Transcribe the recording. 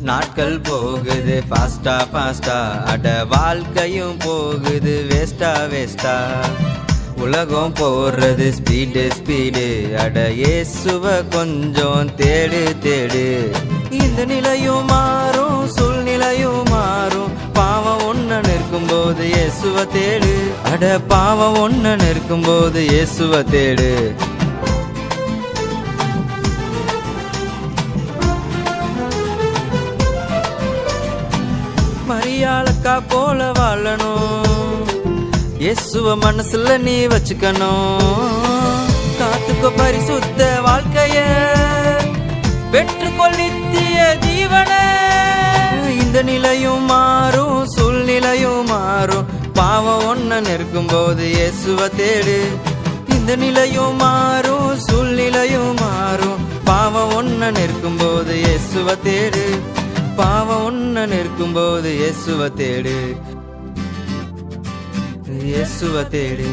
நாட்கள் போகுது ஃபாஸ்டா ஃபாஸ்டா, அட வாழ்க்கையும் போகுது வேஸ்டா வேஸ்டா. உலகம் போடுறது ஸ்பீடு ஸ்பீடு, அட இயேசுவ கொஞ்சம் தேடு தேடு. இந்த நிலையும் மாறும் சூழ்நிலையும் மாறும், பாவம் ஒன்ன நிற்கும் போது இயேசுவ தேடு. அட பாவம் ஒன்ன நிற்கும் போது இயேசுவ தேடு. மரியாளக்கா போல வாழணும், இயேசுவ மனசுல நீ வச்சுக்கணும். காத்துக்கோ பரிசுத்த வாழ்க்கைய, பெற்றுக்கொள் நித்திய ஜீவன. இந்த நிலையும் மாறும் சூழ்நிலையும் மாறும், பாவம் ஒன்ன நிற்கும் போது இயேசுவ தேடு. இந்த நிலையும் மாறும் சூழ்நிலையும் மாறும், பாவம் ஒன்ன நிற்கும் போது இயேசுவ தேடு. பாவம் ஒன்ன நிற்கும் போது இயேசுவ தேடு, இயேசுவ தேடு.